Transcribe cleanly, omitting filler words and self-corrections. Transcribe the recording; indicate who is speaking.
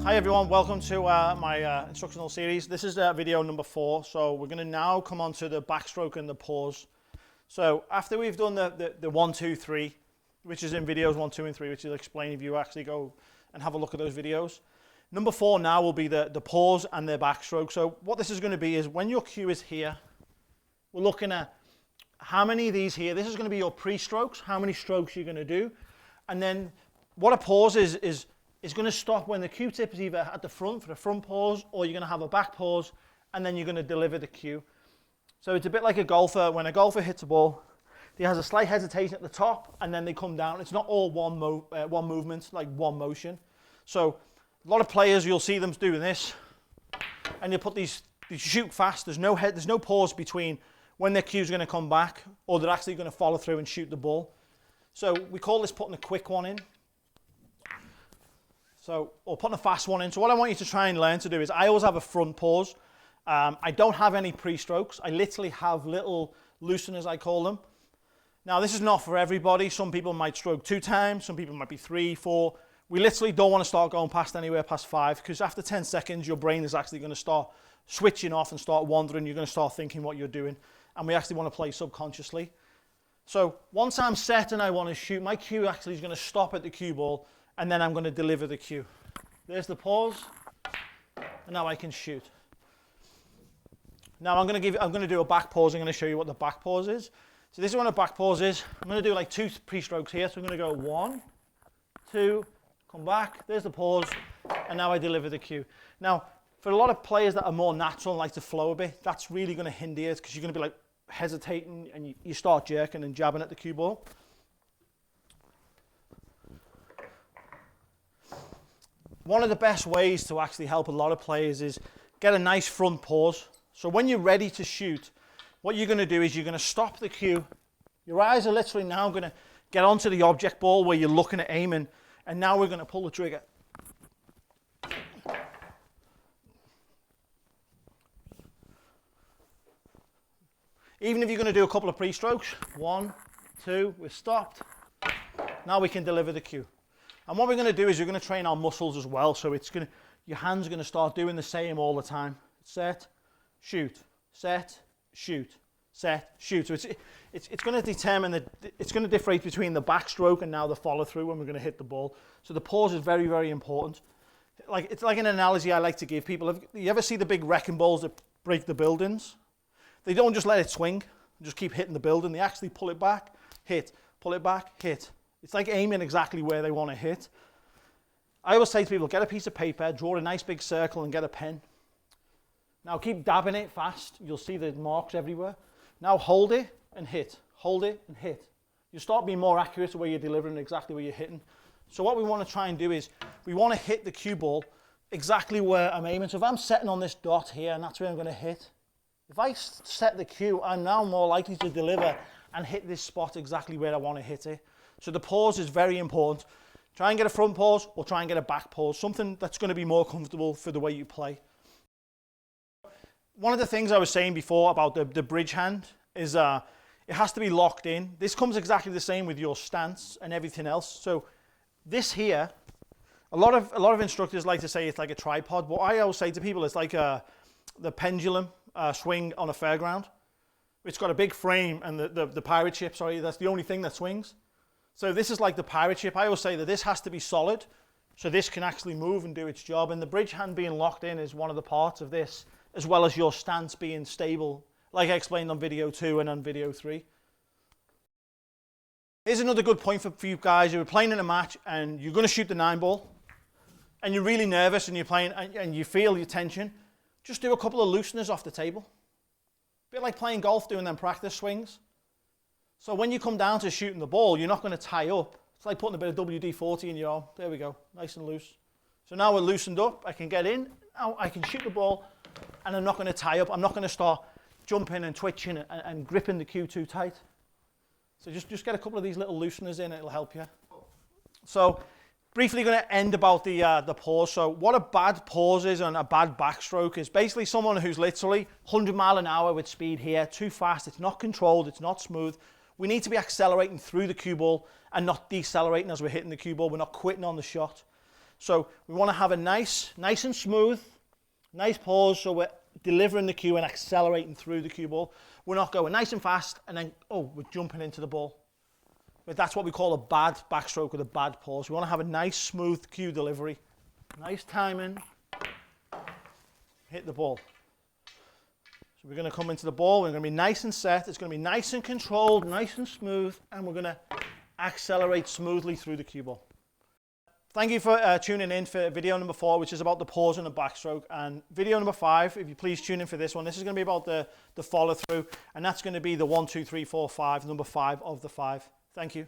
Speaker 1: Hi everyone, welcome to my instructional series. This is video number 4, so we're going to now come on to the backstroke and the pause. So after we've done the 1, 2, 3, which is in videos 1, 2 and 3, which will explain if you actually go and have a look at those videos. Number 4 now will be the pause and the backstroke. So what this is going to be is when your cue is here, we're looking at how many of these here, this is going to be your pre-strokes, how many strokes you're going to do. And then what a pause is going to stop when the cue tip is either at the front for the front pause, or you're going to have a back pause, and then you're going to deliver the cue. So it's a bit like a golfer. When a golfer hits a ball, he has a slight hesitation at the top, and then they come down. It's not all one movement, like one motion. So a lot of players, you'll see them doing this, and you put these shoot fast. There's no pause between when their cue's going to come back, or they're actually going to follow through and shoot the ball. So we call this putting a quick one in. So, or putting a fast one in. So what I want you to try and learn to do is, I always have a front pause. I don't have any pre-strokes. I literally have little looseners, I call them. Now this is not for everybody. Some people might stroke 2 times, some people might be 3, 4. We literally don't want to start going past anywhere past 5, because after 10 seconds, your brain is actually going to start switching off and start wandering. You're going to start thinking what you're doing. And we actually want to play subconsciously. So once I'm set and I want to shoot, my cue actually is going to stop at the cue ball, and then I'm going to deliver the cue. There's the pause, and now I can shoot. Now I'm going to do a back pause. I'm going to show you what the back pause is. So this is what a back pause is. I'm going to do like 2 pre-strokes here. So I'm going to go 1, 2, come back. There's the pause, and now I deliver the cue. Now, for a lot of players that are more natural and like to flow a bit, that's really going to hinder it, because you're going to be like hesitating, and you start jerking and jabbing at the cue ball. One of the best ways to actually help a lot of players is get a nice front pause. So when you're ready to shoot, what you're going to do is you're going to stop the cue. Your eyes are literally now going to get onto the object ball where you're looking at aiming, and now we're going to pull the trigger. Even if you're going to do a couple of pre-strokes, 1, 2, we're stopped. Now we can deliver the cue. And what we're going to do is you're going to train our muscles as well. So your hands are going to start doing the same all the time. Set, shoot, set, shoot, set, shoot. So it's going to determine it's going to differentiate between the backstroke and now the follow through when we're going to hit the ball. So the pause is very, very important. It's like an analogy I like to give people. You ever see the big wrecking balls that break the buildings? They don't just let it swing, just keep hitting the building. They actually pull it back, hit, pull it back, hit. It's like aiming exactly where they want to hit. I always say to people, get a piece of paper, draw a nice big circle, and get a pen. Now keep dabbing it fast. You'll see the marks everywhere. Now hold it and hit. Hold it and hit. You start being more accurate to where you're delivering, exactly where you're hitting. So what we want to try and do is, we want to hit the cue ball exactly where I'm aiming. So if I'm setting on this dot here, and that's where I'm going to hit, if I set the cue, I'm now more likely to deliver and hit this spot exactly where I want to hit it. So the pause is very important. Try and get a front pause, or try and get a back pause, something that's going to be more comfortable for the way you play. One of the things I was saying before about the bridge hand is it has to be locked in. This comes exactly the same with your stance and everything else. So this here, a lot of instructors like to say it's like a tripod. What I always say to people is like the pendulum swing on a fairground. It's got a big frame, and the pirate ship, sorry, that's the only thing that swings. So this is like the pirate ship. I always say that this has to be solid, so this can actually move and do its job. And the bridge hand being locked in is one of the parts of this, as well as your stance being stable, like I explained on video 2 and on video 3. Here's another good point for you guys. You're playing in a match and you're going to shoot the 9 ball, and you're really nervous and you're playing and you feel your tension. Just do a couple of looseners off the table. A bit like playing golf, doing them practice swings. So when you come down to shooting the ball, you're not going to tie up. It's like putting a bit of WD-40 in your arm. There we go, nice and loose. So now we're loosened up. I can get in. Now I can shoot the ball, and I'm not going to tie up. I'm not going to start jumping and twitching and gripping the cue too tight. So just get a couple of these little looseners in. It'll help you. So briefly going to end about the pause. So what a bad pause is and a bad backstroke is basically someone who's literally 100 mile an hour with speed here, too fast. It's not controlled. It's not smooth. We need to be accelerating through the cue ball and not decelerating as we're hitting the cue ball. We're not quitting on the shot. So we want to have a nice and smooth, nice pause, so we're delivering the cue and accelerating through the cue ball. We're not going nice and fast and then, oh, we're jumping into the ball. But that's what we call a bad backstroke with a bad pause. We want to have a nice, smooth cue delivery. Nice timing. Hit the ball. So we're going to come into the ball. We're going to be nice and set. It's going to be nice and controlled, nice and smooth. And we're going to accelerate smoothly through the cue ball. Thank you for tuning in for video number 4, which is about the pause and the backstroke. And video number 5, if you please tune in for this one, this is going to be about the follow through. And that's going to be the 1, 2, 3, 4, 5, number 5 of the 5. Thank you.